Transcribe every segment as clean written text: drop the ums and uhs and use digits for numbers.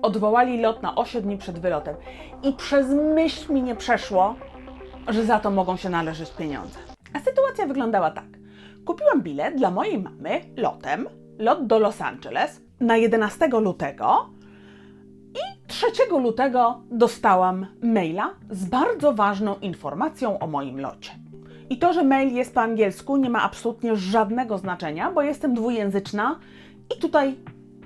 odwołali lot na 8 dni przed wylotem i przez myśl mi nie przeszło, że za to mogą się należeć pieniądze. A sytuacja wyglądała tak. Kupiłam bilet dla mojej mamy lot do Los Angeles na 11 lutego i 3 lutego dostałam maila z bardzo ważną informacją o moim locie. I to, że mail jest po angielsku, nie ma absolutnie żadnego znaczenia, bo jestem dwujęzyczna i tutaj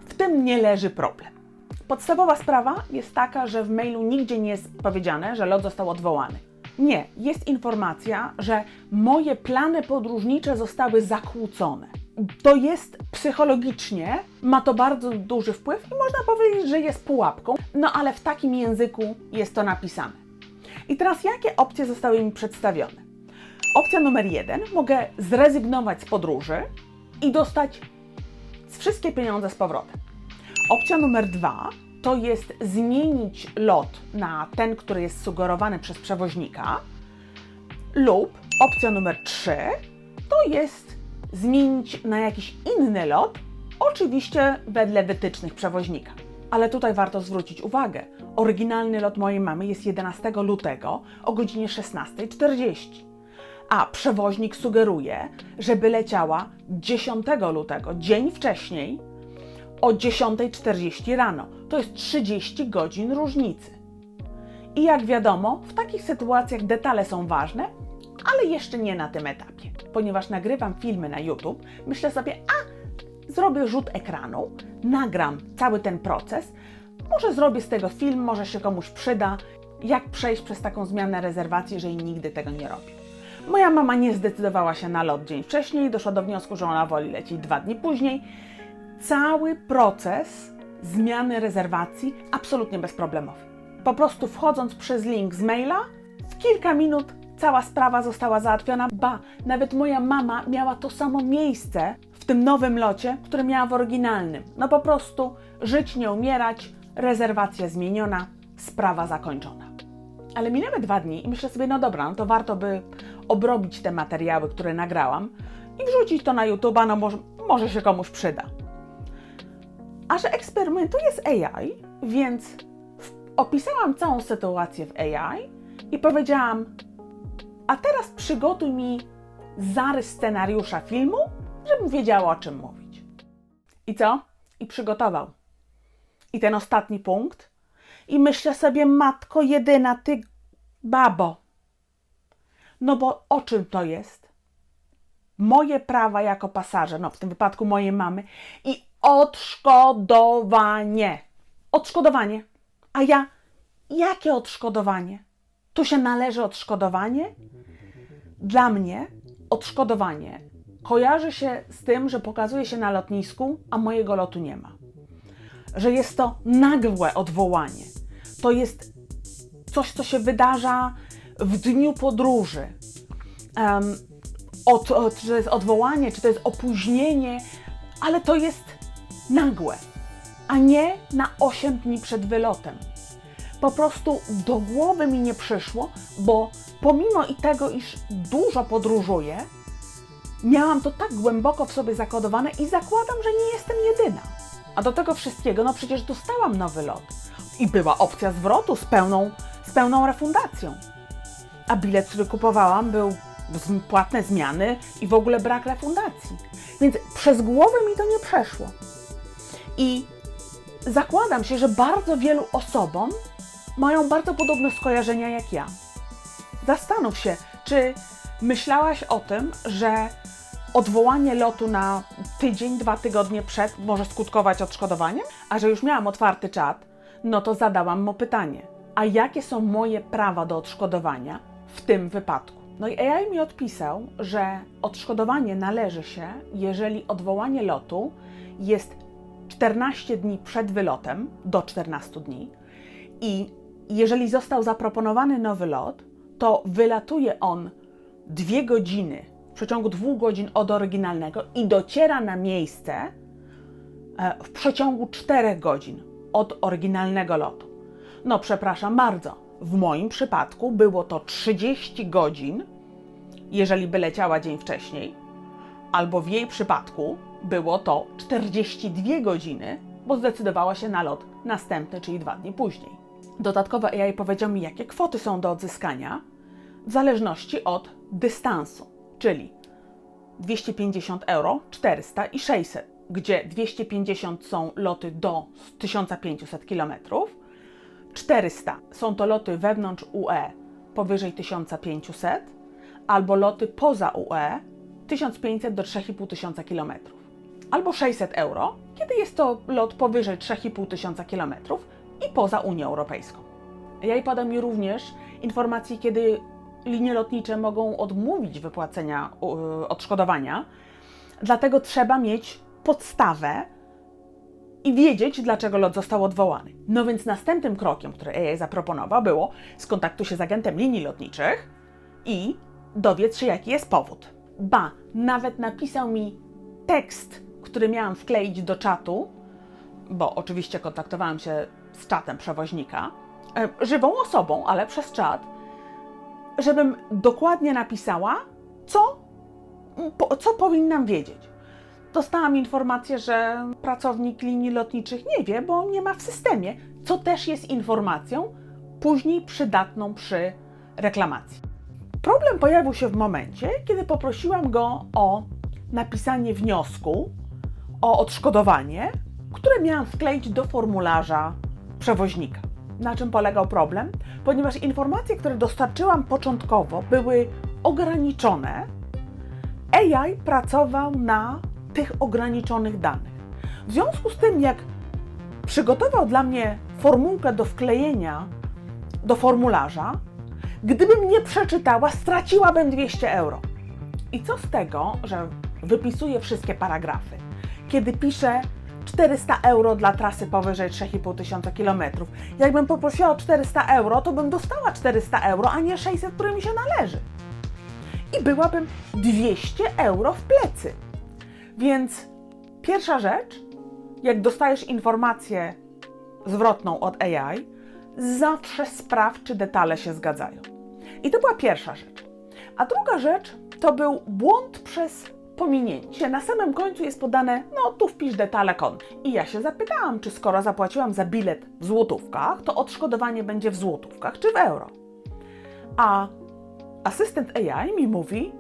w tym nie leży problem. Podstawowa sprawa jest taka, że w mailu nigdzie nie jest powiedziane, że lot został odwołany. Nie, jest informacja, że moje plany podróżnicze zostały zakłócone. To jest psychologicznie, ma to bardzo duży wpływ i można powiedzieć, że jest pułapką, no ale w takim języku jest to napisane. I teraz jakie opcje zostały mi przedstawione? Opcja numer 1, mogę zrezygnować z podróży i dostać wszystkie pieniądze z powrotem. Opcja numer 2 to jest zmienić lot na ten, który jest sugerowany przez przewoźnika, lub opcja numer 3 to jest zmienić na jakiś inny lot, oczywiście wedle wytycznych przewoźnika. Ale tutaj warto zwrócić uwagę, oryginalny lot mojej mamy jest 11 lutego o godzinie 16:40, a przewoźnik sugeruje, żeby leciała 10 lutego, dzień wcześniej, o 10:40 rano. To jest 30 godzin różnicy. I jak wiadomo, w takich sytuacjach detale są ważne, ale jeszcze nie na tym etapie. Ponieważ nagrywam filmy na YouTube, myślę sobie, zrobię rzut ekranu, nagram cały ten proces, może zrobię z tego film, może się komuś przyda, jak przejść przez taką zmianę rezerwacji, jeżeli nigdy tego nie robię. Moja mama nie zdecydowała się na lot dzień wcześniej, doszła do wniosku, że ona woli lecieć 2 dni później. Cały proces zmiany rezerwacji absolutnie bezproblemowy. Po prostu wchodząc przez link z maila, w kilka minut cała sprawa została załatwiona. Ba, nawet moja mama miała to samo miejsce w tym nowym locie, które miała w oryginalnym. No po prostu żyć, nie umierać, rezerwacja zmieniona, sprawa zakończona. Ale minęły 2 dni i myślę sobie, no dobra, no to warto by obrobić te materiały, które nagrałam i wrzucić to na YouTube'a, no może się komuś przyda. A że eksperymentuję z AI, więc opisałam całą sytuację w AI i powiedziałam, a teraz przygotuj mi zarys scenariusza filmu, żebym wiedziała, o czym mówić. I co? I przygotował. I ten ostatni punkt. I myślę sobie, matko jedyna, ty babo. No bo o czym to jest? Moje prawa jako pasażer, no w tym wypadku mojej mamy, i odszkodowanie. Odszkodowanie. A ja, jakie odszkodowanie? Tu się należy odszkodowanie? Dla mnie odszkodowanie kojarzy się z tym, że pokazuje się na lotnisku, a mojego lotu nie ma. Że jest to nagłe odwołanie. To jest coś, co się wydarza w dniu podróży. Czy to jest odwołanie, czy to jest opóźnienie, ale to jest nagłe, a nie na 8 dni przed wylotem. Po prostu do głowy mi nie przyszło, bo pomimo i tego, iż dużo podróżuję, miałam to tak głęboko w sobie zakodowane i zakładam, że nie jestem jedyna. A do tego wszystkiego, no przecież dostałam nowy lot i była opcja zwrotu z pełną refundacją. A bilet, który kupowałam, był płatne zmiany i w ogóle brak refundacji. Więc przez głowę mi to nie przeszło. I zakładam się, że bardzo wielu osobom mają bardzo podobne skojarzenia jak ja. Zastanów się, czy myślałaś o tym, że odwołanie lotu na tydzień, 2 tygodnie przed może skutkować odszkodowaniem? A że już miałam otwarty czat, no to zadałam mu pytanie. A jakie są moje prawa do odszkodowania w tym wypadku? No i AI mi odpisał, że odszkodowanie należy się, jeżeli odwołanie lotu jest 14 dni przed wylotem, do 14 dni, i jeżeli został zaproponowany nowy lot, to wylatuje on 2 godziny, w przeciągu 2 godzin od oryginalnego i dociera na miejsce w przeciągu 4 godzin od oryginalnego lotu. No przepraszam bardzo, w moim przypadku było to 30 godzin, jeżeli by leciała dzień wcześniej, albo w jej przypadku było to 42 godziny, bo zdecydowała się na lot następny, czyli 2 dni później. Dodatkowo AI powiedział mi, jakie kwoty są do odzyskania w zależności od dystansu, czyli 250 euro, 400 i 600, gdzie 250 są loty do 1500 km, 400 są to loty wewnątrz UE powyżej 1500 albo loty poza UE 1500 do 3500 km, albo 600 euro, kiedy jest to lot powyżej 3500 km i poza Unią Europejską. AI poda mi również informacje, kiedy linie lotnicze mogą odmówić wypłacenia odszkodowania, dlatego trzeba mieć podstawę i wiedzieć, dlaczego lot został odwołany. No więc następnym krokiem, który AI zaproponował, było skontaktuj się z agentem linii lotniczych i dowiedz się, jaki jest powód. Ba, nawet napisał mi tekst, który miałam wkleić do czatu, bo oczywiście kontaktowałam się z czatem przewoźnika, żywą osobą, ale przez czat, żebym dokładnie napisała, co powinnam wiedzieć. Dostałam informację, że pracownik linii lotniczych nie wie, bo nie ma w systemie, co też jest informacją później przydatną przy reklamacji. Problem pojawił się w momencie, kiedy poprosiłam go o napisanie wniosku o odszkodowanie, które miałam wkleić do formularza przewoźnika. Na czym polegał problem? Ponieważ informacje, które dostarczyłam początkowo, były ograniczone, AI pracował na tych ograniczonych danych. W związku z tym, jak przygotował dla mnie formułkę do wklejenia do formularza, gdybym nie przeczytała, straciłabym 200 euro. I co z tego, że wypisuję wszystkie paragrafy, kiedy piszę 400 euro dla trasy powyżej 3500 km. Jakbym poprosiła o 400 euro, to bym dostała 400 euro, a nie 600, które mi się należy. I byłabym 200 euro w plecy. Więc pierwsza rzecz, jak dostajesz informację zwrotną od AI, zawsze sprawdź, czy detale się zgadzają. I to była pierwsza rzecz. A druga rzecz to był błąd przez pominięcie. Na samym końcu jest podane, no tu wpisz detale konta. I ja się zapytałam, czy skoro zapłaciłam za bilet w złotówkach, to odszkodowanie będzie w złotówkach czy w euro. A asystent AI mi mówi,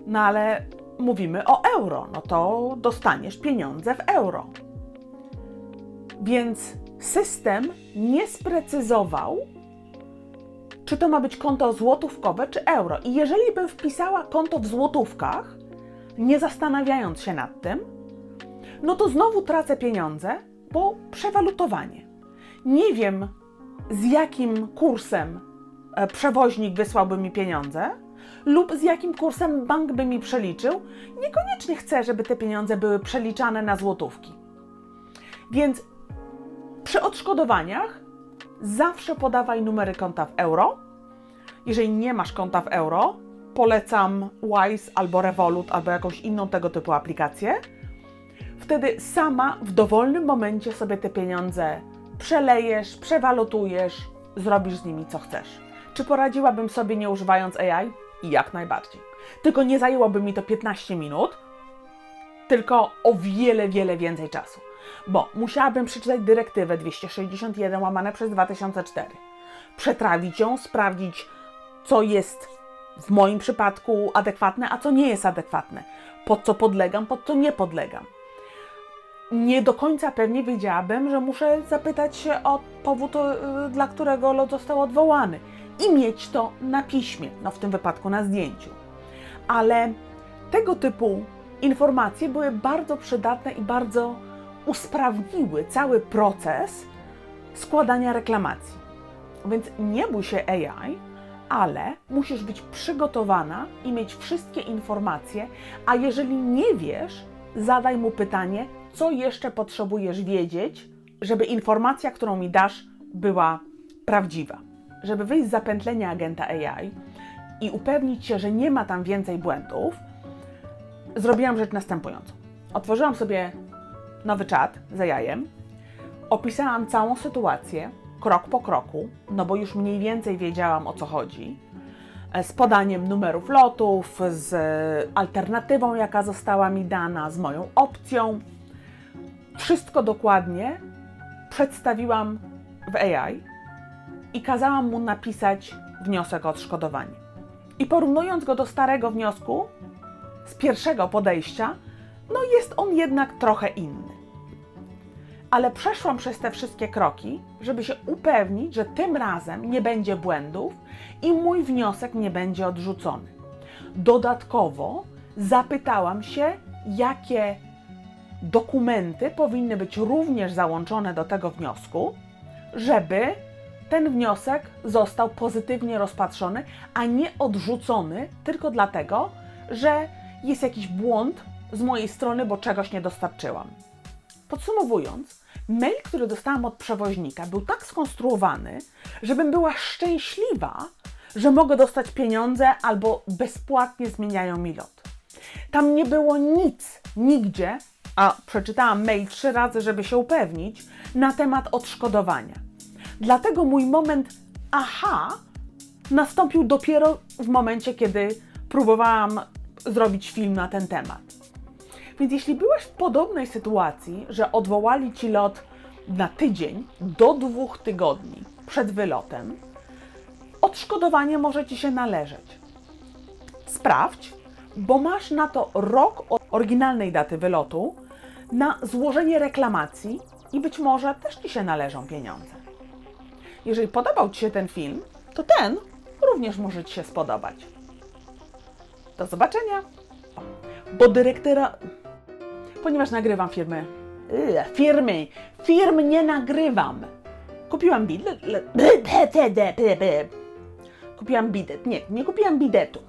no ale mówimy o euro, no to dostaniesz pieniądze w euro. Więc system nie sprecyzował, czy to ma być konto złotówkowe czy euro. I jeżeli bym wpisała konto w złotówkach, nie zastanawiając się nad tym, no to znowu tracę pieniądze, bo przewalutowanie. Nie wiem, z jakim kursem przewoźnik wysłałby mi pieniądze lub z jakim kursem bank by mi przeliczył. Niekoniecznie chcę, żeby te pieniądze były przeliczane na złotówki. Więc przy odszkodowaniach zawsze podawaj numery konta w euro. Jeżeli nie masz konta w euro, polecam Wise albo Revolut, albo jakąś inną tego typu aplikację. Wtedy sama w dowolnym momencie sobie te pieniądze przelejesz, przewalutujesz, zrobisz z nimi co chcesz. Czy poradziłabym sobie nie używając AI? Jak najbardziej. Tylko nie zajęłoby mi to 15 minut, tylko o wiele, wiele więcej czasu. Bo musiałabym przeczytać dyrektywę 261 łamane przez 2004, przetrawić ją, sprawdzić, co jest w moim przypadku adekwatne, a co nie jest adekwatne, pod co podlegam, pod co nie podlegam. Nie do końca pewnie wiedziałabym, że muszę zapytać się o powód, dla którego lot został odwołany i mieć to na piśmie, no w tym wypadku na zdjęciu. Ale tego typu informacje były bardzo przydatne i bardzo usprawniły cały proces składania reklamacji. Więc nie bój się AI, ale musisz być przygotowana i mieć wszystkie informacje, a jeżeli nie wiesz, zadaj mu pytanie, co jeszcze potrzebujesz wiedzieć, żeby informacja, którą mi dasz, była prawdziwa. Żeby wyjść z zapętlenia agenta AI i upewnić się, że nie ma tam więcej błędów, zrobiłam rzecz następującą. Otworzyłam sobie nowy czat z AI-em, opisałam całą sytuację, krok po kroku, no bo już mniej więcej wiedziałam, o co chodzi, z podaniem numerów lotów, z alternatywą, jaka została mi dana, z moją opcją. wszystko dokładnie przedstawiłam w AI i kazałam mu napisać wniosek o odszkodowanie. I porównując go do starego wniosku, z pierwszego podejścia, no jest on jednak trochę inny. Ale przeszłam przez te wszystkie kroki, żeby się upewnić, że tym razem nie będzie błędów i mój wniosek nie będzie odrzucony. Dodatkowo zapytałam się, jakie dokumenty powinny być również załączone do tego wniosku, żeby ten wniosek został pozytywnie rozpatrzony, a nie odrzucony tylko dlatego, że jest jakiś błąd z mojej strony, bo czegoś nie dostarczyłam. Podsumowując, mail, który dostałam od przewoźnika, był tak skonstruowany, żebym była szczęśliwa, że mogę dostać pieniądze albo bezpłatnie zmieniają mi lot. Tam nie było nic, nigdzie, a przeczytałam mail 3 razy, żeby się upewnić, na temat odszkodowania. Dlatego mój moment aha nastąpił dopiero w momencie, kiedy próbowałam zrobić film na ten temat. Więc jeśli byłeś w podobnej sytuacji, że odwołali Ci lot na tydzień do 2 tygodni przed wylotem, odszkodowanie może Ci się należeć. Sprawdź, bo masz na to rok od oryginalnej daty wylotu na złożenie reklamacji i być może też Ci się należą pieniądze. Jeżeli podobał Ci się ten film, to ten również może Ci się spodobać. Do zobaczenia! Bo dyrektora... Ponieważ nagrywam firmy nie nagrywam. Kupiłam bilet. Nie kupiłam bidetu.